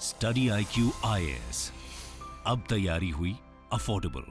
Study IQ IAS, अब तैयारी हुई अफोर्डेबल।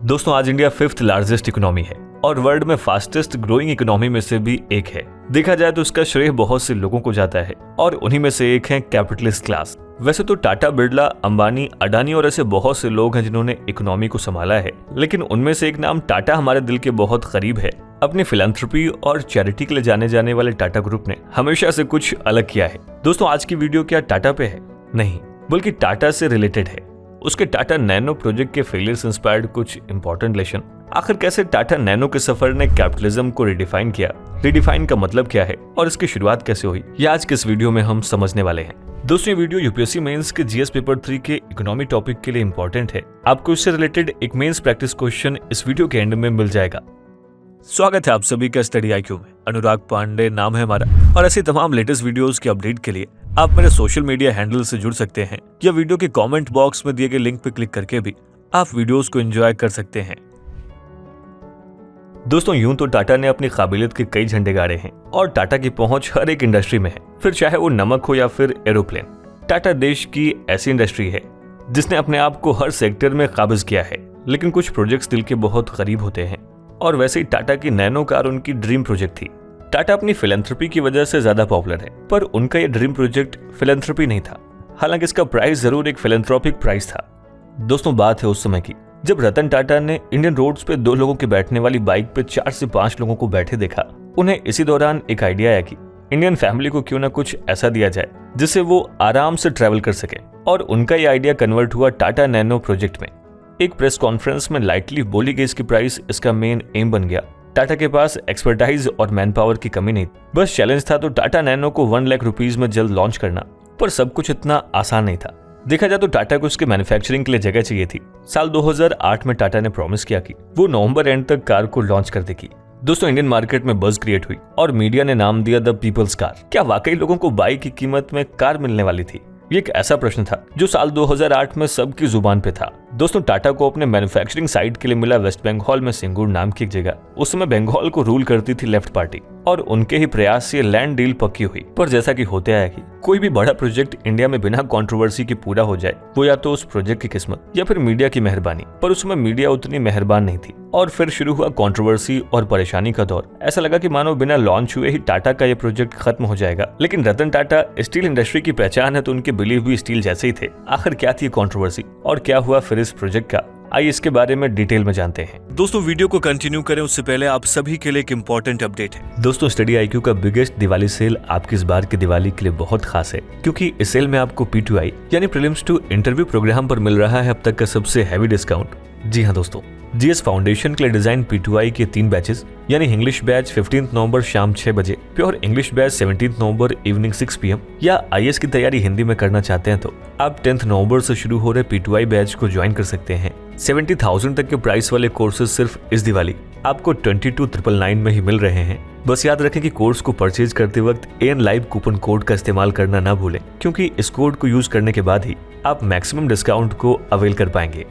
दोस्तों, आज इंडिया 5th लार्जेस्ट इकोनॉमी है और वर्ल्ड में फास्टेस्ट ग्रोइंग इकोनॉमी में से भी एक है। देखा जाए तो इसका श्रेय बहुत से लोगों को जाता है और उन्हीं में से एक है कैपिटलिस्ट क्लास। वैसे तो टाटा, बिरला, अंबानी, अडानी और ऐसे बहुत से लोग हैं जिन्होंने इकोनॉमी को संभाला है, लेकिन उनमें से एक नाम टाटा हमारे दिल के बहुत करीब है। अपनी फिलैंथ्रोपी और चैरिटी के लिए जाने जाने वाले टाटा ग्रुप ने हमेशा से कुछ अलग किया है। दोस्तों, आज की वीडियो क्या टाटा पे है? नहीं, बल्कि टाटा से रिलेटेड है। उसके टाटा नैनो प्रोजेक्ट के फेलियर से इंस्पायर्ड कुछ इंपॉर्टेंट लेसन। आखिर कैसे टाटा नैनो के सफर ने कैपिटलिज्म को रिडिफाइन किया, रिडिफाइन का मतलब क्या है और इसकी शुरुआत कैसे हुई, ये आज के इस वीडियो में हम समझने वाले हैं। दोस्तों, ये वीडियो यूपीएससी मेंस के जीएस पेपर 3 के इकोनॉमी टॉपिक के लिए इंपॉर्टेंट है। आपको इससे रिलेटेड एक मेंस प्रैक्टिस क्वेश्चन इस वीडियो के एंड में मिल जाएगा। स्वागत है आप सभी का स्टडी IQ में। अनुराग पांडे नाम है हमारा और ऐसे तमाम लेटेस्ट वीडियोस के अपडेट के लिए आप मेरे सोशल मीडिया हैंडल से जुड़ सकते हैं या वीडियो के कमेंट बॉक्स में दिए गए लिंक पर क्लिक करके भी आप वीडियोस को एंजॉय कर सकते हैं। दोस्तों, यूं तो टाटा ने अपनी काबिलियत के कई झंडे गाड़े हैं और टाटा की पहुंच हर एक इंडस्ट्री में है, फिर चाहे वो नमक हो या फिर एरोप्लेन। टाटा देश की ऐसी इंडस्ट्री है जिसने अपने आप को हर सेक्टर में काबिज किया है, लेकिन कुछ प्रोजेक्ट्स दिल के बहुत करीब होते हैं और वैसे ही टाटा की नैनो कार उनकी ड्रीम प्रोजेक्ट थी। टाटा अपनी फिलैंथ्रोपी की वजह से ज्यादा पॉपुलर है, पर उनका ये ड्रीम प्रोजेक्ट फिलैंथ्रोपी नहीं था। हालांकि इसका प्राइस जरूर एक फिलैंथ्रोपिक प्राइस था। दोस्तों, बात है उस समय की जब रतन टाटा ने इंडियन रोड्स पे 2 लोगों के बैठने वाली बाइक पे 4 से 5 लोगों को बैठे देखा। उन्हें इसी दौरान एक आइडिया आया कि इंडियन फैमिली को क्यों ना कुछ ऐसा दिया जाए जिससे वो आराम से ट्रैवल कर सके, और उनका ये आइडिया कन्वर्ट हुआ टाटा नैनो प्रोजेक्ट में। एक प्रेस कॉन्फ्रेंस में लाइटली बोली गई इसकी प्राइस इसका मेन एम बन गया। टाटा के पास एक्सपर्टाइज और मैन पावर की कमी नहीं, बस चैलेंज था तो टाटा नैनो को 1 लाख रुपीज में जल्द लॉन्च करना। पर सब कुछ इतना आसान नहीं था। देखा जाए तो टाटा को उसके मैन्युफैक्चरिंग के लिए जगह चाहिए थी। साल 2008 में टाटा ने प्रॉमिस किया कि वो नवंबर एंड तक कार को लॉन्च कर देगी। दोस्तों, इंडियन मार्केट में बज़ क्रिएट हुई और मीडिया ने नाम दिया द पीपल्स कार। क्या वाकई लोगों को बाइक की कीमत में कार मिलने वाली थी? ये एक ऐसा प्रश्न था जो साल 2008 में सबकी जुबान पे था। दोस्तों, टाटा को अपने मैन्युफैक्चरिंग साइट के लिए मिला वेस्ट बंगाल में सिंगूर नाम की एक जगह। उस समय बंगाल को रूल करती थी लेफ्ट पार्टी और उनके ही प्रयास से लैंड डील पक्की हुई। पर जैसा कि होते आया कि कोई भी बड़ा प्रोजेक्ट इंडिया में बिना कंट्रोवर्सी के पूरा हो जाए, वो या तो उस प्रोजेक्ट की किस्मत या फिर मीडिया की मेहरबानी। पर उस समय मीडिया उतनी मेहरबान नहीं थी और फिर शुरू हुआ कंट्रोवर्सी और परेशानी का दौर। ऐसा लगा कि मानो बिना लॉन्च हुए ही टाटा का ये प्रोजेक्ट खत्म हो जाएगा। लेकिन रतन टाटा स्टील इंडस्ट्री की पहचान है तो उनके बिलीव भी स्टील जैसे ही थे। आखिर क्या थी कंट्रोवर्सी और क्या हुआ फिर इस प्रोजेक्ट का, आइए इसके बारे में डिटेल में जानते हैं। दोस्तों, वीडियो को कंटिन्यू करें उससे पहले आप सभी के लिए एक इंपॉर्टेंट अपडेट है। दोस्तों, स्टडी IQ का बिगेस्ट दिवाली सेल आपकी इस बार की दिवाली के लिए बहुत खास है, क्योंकि इस सेल में आपको P2I यानी प्रीलिम्स टू इंटरव्यू प्रोग्राम पर मिल रहा है अब तक का सबसे हैवी डिस्काउंट। जी हाँ दोस्तों, जीएस फाउंडेशन के लिए डिजाइन P2I के 3 बैचेस यानी इंग्लिश बैच 15 नवंबर शाम 6 बजे, प्योर इंग्लिश बैच 17 नवंबर इवनिंग 6 PM, या IAS की तैयारी हिंदी में करना चाहते हैं तो आप 10 नवंबर से शुरू हो रहे P2I बैच को ज्वाइन कर सकते हैं। 70,000 तक के प्राइस वाले कोर्सेज सिर्फ इस दिवाली आपको 22,999 में ही मिल रहे हैं। बस याद रखें कि कोर्स को परचेज करते वक्त AN लाइव कूपन कोड का इस्तेमाल करना ना भूलें, क्योंकि इस कोड को यूज करने के बाद ही आप मैक्सिमम डिस्काउंट को अवेल कर पाएंगे।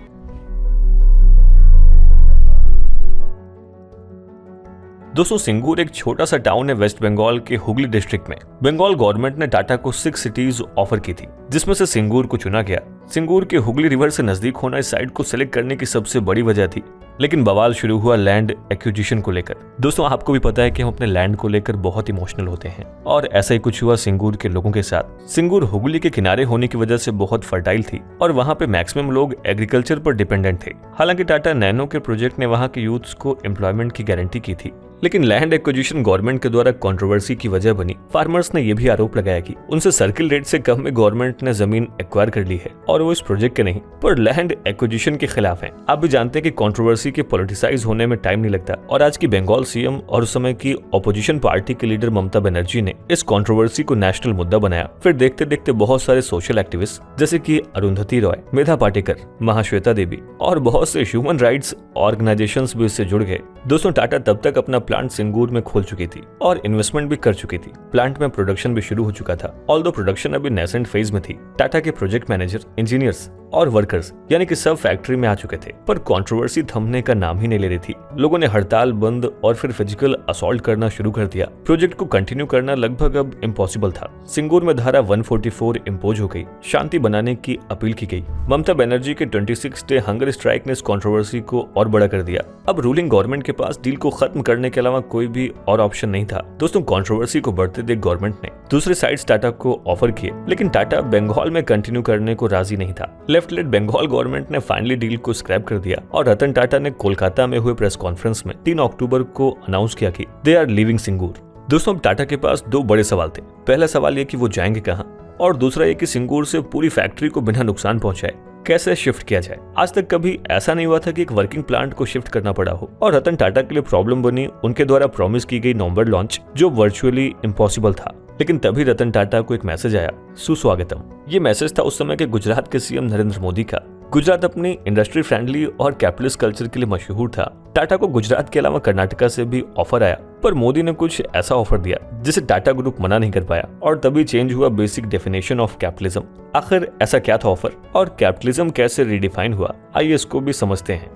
दोस्तों, सिंगूर एक छोटा सा टाउन है वेस्ट बंगाल के हुगली डिस्ट्रिक्ट में। बंगाल गवर्नमेंट ने टाटा को 6 सिटीज ऑफर की थी, जिसमें से सिंगूर को चुना गया। सिंगूर के हुगली रिवर से नजदीक होना इस साइट को सिलेक्ट करने की सबसे बड़ी वजह थी, लेकिन बवाल शुरू हुआ लैंड एक्विजिशन को लेकर। दोस्तों, आपको भी पता है कि हम अपने लैंड को लेकर बहुत इमोशनल होते हैं और ऐसा ही कुछ हुआ सिंगूर के लोगों के साथ। सिंगूर हुगली के किनारे होने की वजह से बहुत फर्टाइल थी और वहाँ पे मैक्सिमम लोग एग्रीकल्चर पर डिपेंडेंट थे। हालांकि टाटा नैनो के प्रोजेक्ट ने वहाँ के यूथ्स को एम्प्लॉयमेंट की गारंटी की थी, लेकिन लैंड एक्विजिशन गवर्नमेंट के द्वारा कंट्रोवर्सी की वजह बनी। फार्मर्स ने यह भी आरोप लगाया कि उनसे सर्किल रेट से कम में गवर्नमेंट ने जमीन एक्वायर कर ली है और वो इस प्रोजेक्ट के नहीं पर लैंड एक्विजिशन के खिलाफ हैं। आप भी जानते हैं कि कंट्रोवर्सी के पॉलिटिसाइज होने में टाइम नहीं लगता और आज की बंगाल सीएम और उस समय की ऑपोजिशन पार्टी के लीडर ममता बनर्जी ने इस कंट्रोवर्सी को नेशनल मुद्दा बनाया। फिर देखते देखते बहुत सारे सोशल एक्टिविस्ट जैसे कि अरुंधति रॉय, मेधा पाटेकर, महाश्वेता देवी और बहुत से ह्यूमन राइट्स ऑर्गेनाइजेशंस भी इससे जुड़ गए। दोस्तों, टाटा तब तक अपना प्लांट सिंगूर में खोल चुकी थी और इन्वेस्टमेंट भी कर चुकी थी। प्लांट में प्रोडक्शन भी शुरू हो चुका था। ऑल्दो प्रोडक्शन अभी नेसेंट फेज में थी। टाटा के प्रोजेक्ट मैनेजर, इंजीनियर्स और वर्कर्स यानी कि सब फैक्ट्री में आ चुके थे, पर कंट्रोवर्सी थमने का नाम ही नहीं ले रही थी। लोगों ने हड़ताल बंद और फिर फिजिकल असॉल्ट करना शुरू कर दिया। प्रोजेक्ट को कंटिन्यू करना लगभग अब इम्पॉसिबल था। सिंगूर में धारा 144 इम्पोज हो गई। शांति बनाने की अपील की गई। ममता बनर्जी के 26 डे हंगर स्ट्राइक ने इस कंट्रोवर्सी को और बड़ा कर दिया। अब रूलिंग गवर्नमेंट के पास डील को खत्म करने के अलावा कोई भी और ऑप्शन नहीं था। दोस्तों, कंट्रोवर्सी को बढ़ते देख गवर्नमेंट ने दूसरे साइड टाटा को ऑफर किए, लेकिन टाटा बंगाल में कंटिन्यू करने को राजी नहीं था। लेफ्ट लेड बंगाल गवर्नमेंट ने फाइनली डील को स्क्रैप कर दिया और रतन टाटा ने कोलकाता में हुए प्रेस कॉन्फ्रेंस में 3 अक्टूबर को अनाउंस किया कि दे आर लीविंग सिंगूर। दोस्तों, अब टाटा के पास 2 बड़े सवाल थे। पहला सवाल ये कि वो जाएंगे कहां, और दूसरा ये कि सिंगूर से पूरी फैक्ट्री को बिना नुकसान पहुंचाए कैसे शिफ्ट किया जाए। आज तक कभी ऐसा नहीं हुआ था कि एक वर्किंग प्लांट को शिफ्ट करना पड़ा हो, और रतन टाटा के लिए प्रॉब्लम बनी उनके द्वारा प्रॉमिस की गई नवंबर लॉन्च, जो वर्चुअली इम्पॉसिबल था। लेकिन तभी रतन टाटा को एक मैसेज आया, सुस्वागतम। ये मैसेज था उस समय के गुजरात के सीएम नरेंद्र मोदी का। गुजरात अपनी इंडस्ट्री फ्रेंडली और कैपिटलिस्ट कल्चर के लिए मशहूर था। टाटा को गुजरात के अलावा कर्नाटका से भी ऑफर आया, पर मोदी ने कुछ ऐसा ऑफर दिया जिसे टाटा ग्रुप मना नहीं कर पाया, और तभी चेंज हुआ बेसिक डेफिनेशन ऑफ कैपिटलिज्म। आखिर ऐसा क्या था ऑफर, और कैपिटलिज्म कैसे रीडिफाइन हुआ, आइए इसको भी समझते हैं।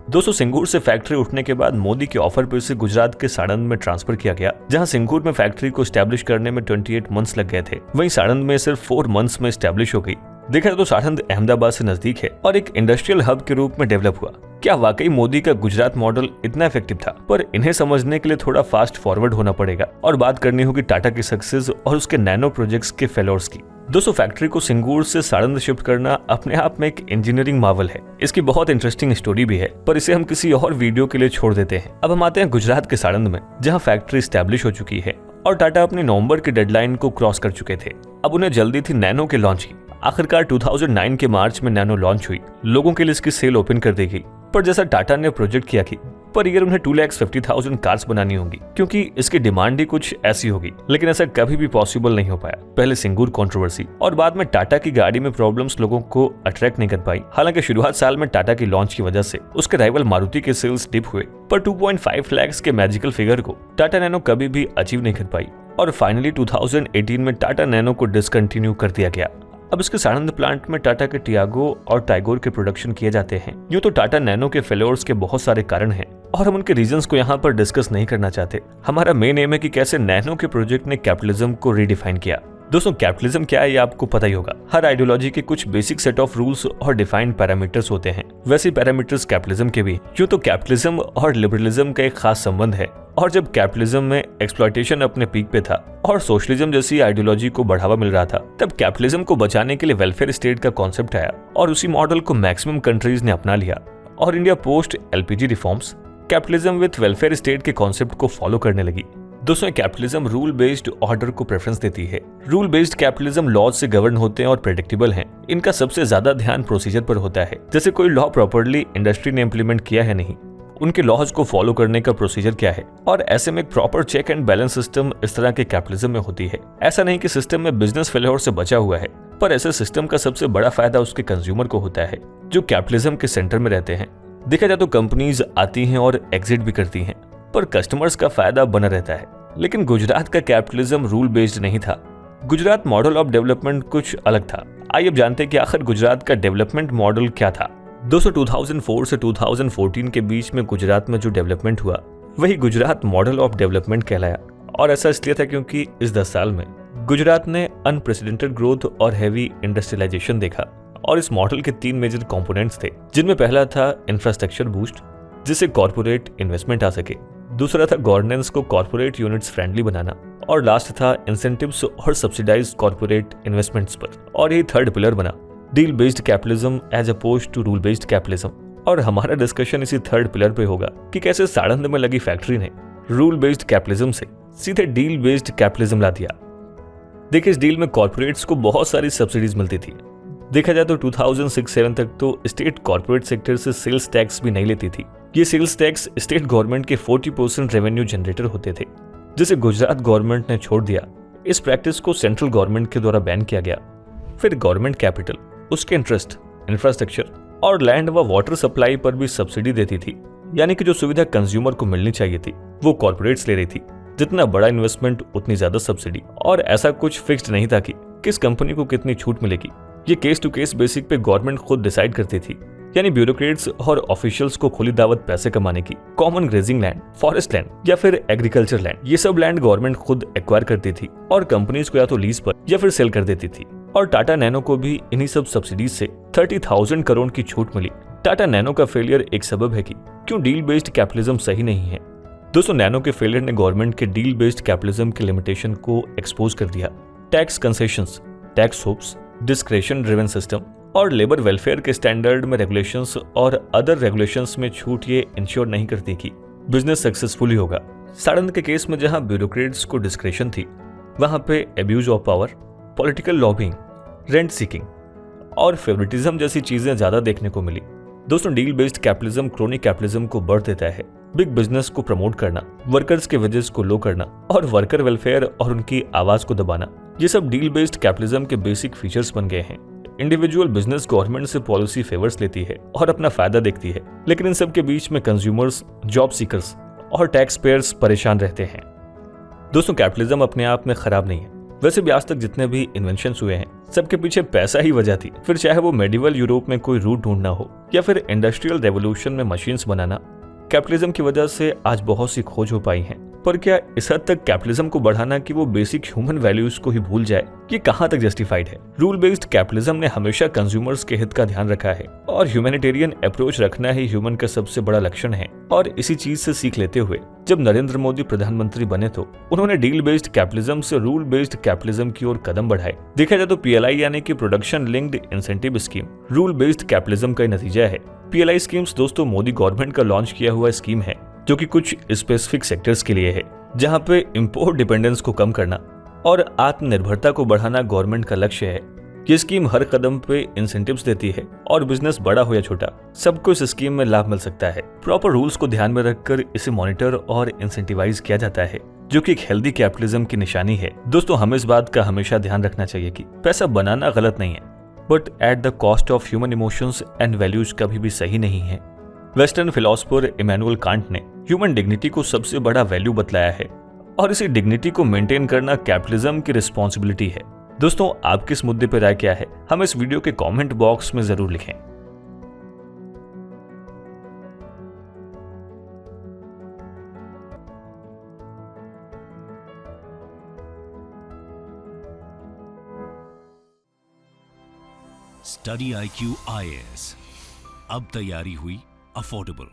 दोस्तों, सिंगूर से फैक्ट्री उठने के बाद मोदी के ऑफर पर इसे गुजरात के साड़ंद में ट्रांसफर किया गया, जहां सिंगूर में फैक्ट्री को स्टैब्लिश करने में 28 मंथ्स लग गए थे। वहीं साड़ंद में सिर्फ 4 मंथ्स में स्टैब्लिश हो गई। देखा तो साड़ंद अहमदाबाद से नजदीक है और एक इंडस्ट्रियल हब के रूप में डेवलप हुआ। क्या वाकई मोदी का गुजरात मॉडल इतना इफेक्टिव था? पर इन्हें समझने के लिए थोड़ा फास्ट फॉरवर्ड होना पड़ेगा और बात करनी होगी टाटा की सक्सेस और उसके नैनो प्रोजेक्ट्स के फेलोर्स की। दोस्तों, फैक्ट्री को सिंगूर से साड़ंद शिफ्ट करना अपने आप में एक इंजीनियरिंग मार्वल है। इसकी बहुत इंटरेस्टिंग स्टोरी भी है, पर इसे हम किसी और वीडियो के लिए छोड़ देते हैं। अब हम आते हैं गुजरात के साड़ंद में, जहां फैक्ट्री स्टैब्लिश हो चुकी है और टाटा अपनी नवंबर की डेडलाइन को क्रॉस कर चुके थे। अब उन्हें जल्दी थी नैनो के लॉन्च की। आखिरकार 2009 के मार्च में नैनो लॉन्च हुई। लोगों के लिए इसकी सेल ओपन कर दी गई, पर जैसा टाटा ने प्रोजेक्ट किया कि पर ईयर उन्हें 2,50,000 कार्स बनानी होंगी, क्योंकि इसकी डिमांड ही कुछ ऐसी होगी। लेकिन ऐसा कभी भी पॉसिबल नहीं हो पाया। पहले सिंगूर कंट्रोवर्सी और बाद में टाटा की गाड़ी में प्रॉब्लम्स लोगों को अट्रैक्ट नहीं कर पाई। हालांकि शुरुआत साल में टाटा की लॉन्च की वजह से उसके राइवल मारुति के सेल्स डिप हुए, पर 2.5 लाख के मैजिकल फिगर को टाटा नैनो कभी भी अचीव नहीं कर पाई और फाइनली 2018 में टाटा नैनो को डिसकंटिन्यू कर दिया गया। अब इसके साड़ंद प्लांट में टाटा के टियागो और टाइगोर के प्रोडक्शन किए जाते हैं। यूं तो टाटा नैनो के फेलोर्स के बहुत सारे कारण हैं और हम उनके रीजंस को यहाँ पर डिस्कस नहीं करना चाहते। हमारा मेन एम है कि कैसे नैनो के प्रोजेक्ट ने कैपिटलिज्म को रीडिफाइन किया। दोस्तों, कैपिटलिज्म क्या है ये आपको पता ही होगा। हर आइडियोलॉजी के कुछ बेसिक सेट ऑफ रूल्स और डिफाइंड पैरामीटर्स होते हैं। वैसे पैरामीटर्स कैपिटलिज्म के भी। यूं तो कैपिटलिज्म और लिबरलिज्म का एक खास संबंध है, और जब कैपिटलिज्म में एक्सप्लॉयटेशन अपने पीक पे था और सोशलिज्म जैसी आइडियोलॉजी को बढ़ावा मिल रहा था, तब कैपिटलिज्म को बचाने के लिए वेलफेयर स्टेट का कॉन्सेप्ट आया और उसी मॉडल को मैक्सिमम कंट्रीज ने अपना लिया। और India post LPG reforms capitalism with welfare state के कॉन्सेप्ट को फॉलो करने लगी। दोस्तों, कैपिटलिज्म रूल बेस्ड ऑर्डर को प्रेफरेंस देती है। रूल बेस्ड कैपिटलिज्म लॉज से गवर्न होते हैं और प्रेडिक्टेबल हैं। इनका सबसे ज्यादा ध्यान प्रोसीजर पर होता है, जैसे कोई लॉ प्रॉपर्ली इंडस्ट्री ने इम्प्लीमेंट किया है नहीं, उनके लॉज को फॉलो करने का प्रोसीजर क्या है, और ऐसे में एक proper check and balance system इस तरह के कैपिटलिज्म में होती है। ऐसा नहीं कि सिस्टम में बिजनेस फेलियर से बचा हुआ है, पर ऐसे सिस्टम का सबसे बड़ा फायदा उसके कंज्यूमर को होता है, जो कैपिटलिज्म के सेंटर में रहते हैं। देखा जाए तो कंपनीज आती हैं और एग्जिट भी करती हैं, पर कस्टमर्स का फायदा बना रहता है। लेकिन गुजरात का कैपिटलिज्म रूल बेस्ड नहीं था। गुजरात मॉडल ऑफ डेवलपमेंट कुछ अलग था। आइए अब जानते हैं कि आखिर गुजरात का डेवलपमेंट मॉडल क्या था। दोस्तों, 2004 से 2014 के बीच में गुजरात में जो डेवलपमेंट हुआ वही गुजरात मॉडल ऑफ डेवलपमेंट कहलाया, और ऐसा इसलिए था क्योंकि इस 10 साल में गुजरात ने अनप्रेसिडेंटेड ग्रोथ और हैवी इंडस्ट्रियलाइजेशन देखा। और इस मॉडल के 3 मेजर कंपोनेंट्स थे, जिनमें पहला था इंफ्रास्ट्रक्चर बूस्ट, जिससे कॉर्पोरेट इन्वेस्टमेंट आ सके। दूसरा था गवर्नेंस को कॉर्पोरेट यूनिट्स फ्रेंडली बनाना, और लास्ट था इंसेंटिव्स और सब्सिडाइज कॉर्पोरेट इन्वेस्टमेंट्स पर। और ये थर्ड पिलर बना deal based capitalism as opposed to rule based capitalism. और हमारा डिस्कशन इसी थर्ड पिलर पे होगा कि कैसे साड़ंद में लगी फैक्ट्री ने रूल बेस्ड कैपिटलिज्म से सीधे डील बेस्ड कैपिटलिज्म ला दिया। देखिए, इस डील में कॉर्पोरेट्स को बहुत सारी सब्सिडीज मिलती थी। देखा जाए तो 2006-07 तक तो स्टेट कॉर्पोरेट सेक्टर से सेल्स टैक्स भी नहीं लेती थी। ये सेल्स टैक्स स्टेट गवर्नमेंट के 40% रेवेन्यू जनरेटर होते थे, जिसे गुजरात गवर्नमेंट ने छोड़ दिया। इस प्रैक्टिस को सेंट्रल गवर्नमेंट के द्वारा बैन किया गया। फिर गवर्नमेंट कैपिटल, उसके इंटरेस्ट, इंफ्रास्ट्रक्चर और लैंड व वाटर सप्लाई पर भी सब्सिडी देती थी। यानी कि जो सुविधा कंज्यूमर को मिलनी चाहिए थी वो कॉर्पोरेट्स ले रही थी। जितना बड़ा इन्वेस्टमेंट उतनी ज्यादा सब्सिडी, और ऐसा कुछ फिक्स्ड नहीं था कि किस कंपनी को कितनी छूट मिलेगी। ये केस टू केस बेसिक पे गवर्नमेंट खुद डिसाइड करती थी, यानी ब्यूरोक्रेट्स और ऑफिशियल्स को खुली दावत पैसे कमाने की। Common grazing land, forest land या फिर एग्रीकल्चर लैंड, ये सब लैंड गवर्नमेंट खुद एक्वायर करती थी और कंपनीज को या तो लीज पर या फिर सेल कर देती थी। और टाटा नैनो को भी इन्हीं सब सब्सिडीज से 30,000 करोड़ की छूट मिली। टाटा नैनो का फेलियर एक सबब है कि क्यों डील बेस्ड कैपिटलिज्म सही नहीं है। दोस्तों, नैनो के फेलियर ने गवर्नमेंट के डील बेस्ड कैपिटलिज्म के लिमिटेशन को एक्सपोज कर दिया। Tax concessions, tax hopes, discretion driven system और लेबर वेलफेयर के स्टैंडर्ड में रेगुलेशंस और अदर रेगुलेशंस में छूट ये इंश्योर नहीं करती कि बिजनेस सक्सेसफुली होगा। साड़ंद के केस में जहां ब्यूरोक्रेट्स को डिस्क्रेशन थी, वहां पे abuse of power, political lobbying, rent seeking और फेवरेटिज्म जैसी चीजें ज्यादा देखने को मिली। दोस्तों, deal based capitalism crony capitalism को बढ़ देता है। बिग बिजनेस को प्रमोट करना, वर्कर्स के वेजेस को लो करना और वर्कर वेलफेयर और उनकी आवाज को दबाना, ये सब डील बेस्ड कैपिटलिज्म के बेसिक फीचर्स बन गए हैं। इंडिविजुअल बिजनेस गवर्नमेंट से पॉलिसी फेवर्स लेती है और अपना फायदा देखती है, लेकिन इन सब के बीच में कंज्यूमर्स, जॉब सीकर्स और टैक्स पेयर्स परेशान रहते हैं। दोस्तों, कैपिटलिज्म अपने आप में खराब नहीं है। वैसे भी आज तक जितने भी इन्वेंशंस हुए हैं, सबके पीछे पैसा ही वजह थी। फिर चाहे वो मेडिवल यूरोप में कोई रूट ढूंढना हो या फिर इंडस्ट्रियल रेवोल्यूशन में मशीन्स बनाना, कैपिटलिज्म की वजह से आज बहुत सी खोज हो पाई हैं। पर क्या इस हद तक कैपिटलिज्म को बढ़ाना कि वो बेसिक ह्यूमन वैल्यूज को ही भूल जाए, ये कहां तक जस्टिफाइड है? रूल बेस्ड कैपिटलिज्म ने हमेशा कंज्यूमर्स के हित का ध्यान रखा है और ह्यूमैनिटेरियन अप्रोच रखना ही ह्यूमन का सबसे बड़ा लक्षण है। और इसी चीज से सीख लेते हुए जब नरेंद्र मोदी प्रधानमंत्री बने तो उन्होंने डील बेस्ड कैपिटलिज्म से रूल बेस्ड कैपिटलिज्म की ओर कदम बढ़ाए। देखा जाए तो PLI यानी कि production linked incentive scheme rule based capitalism का नतीजा है। PLI स्कीम्स दोस्तों मोदी गवर्नमेंट का लॉन्च किया हुआ स्कीम है, जो कि कुछ स्पेसिफिक सेक्टर्स के लिए है, जहां पे इंपोर्ट डिपेंडेंस को कम करना और आत्मनिर्भरता को बढ़ाना गवर्नमेंट का लक्ष्य है। ये स्कीम हर कदम पे इंसेंटिव्स देती है और बिजनेस बड़ा हो या छोटा, सबको इस स्कीम में लाभ मिल सकता है। प्रॉपर रूल्स को ध्यान में रखकर इसे मॉनिटर और इंसेंटिवाइज किया जाता है, जो कि एक हेल्दी कैपिटलिज्म की निशानी है। दोस्तों, हमें इस बात का हमेशा ध्यान रखना चाहिए कि पैसा बनाना गलत नहीं है, but at the cost of human emotions and values कभी भी सही नहीं है। वेस्टर्न फिलोसफर इमैनुअल कांट ने ह्यूमन डिग्निटी को सबसे बड़ा वैल्यू बतलाया है और इसी डिग्निटी को मेंटेन करना कैपिटलिज्म की रिस्पॉन्सिबिलिटी है। दोस्तों, आपकी इस मुद्दे पर राय क्या है? हमें इस वीडियो के कमेंट बॉक्स में जरूर लिखें। स्टडी IQ IAS, अब तैयारी हुई अफोर्डेबल।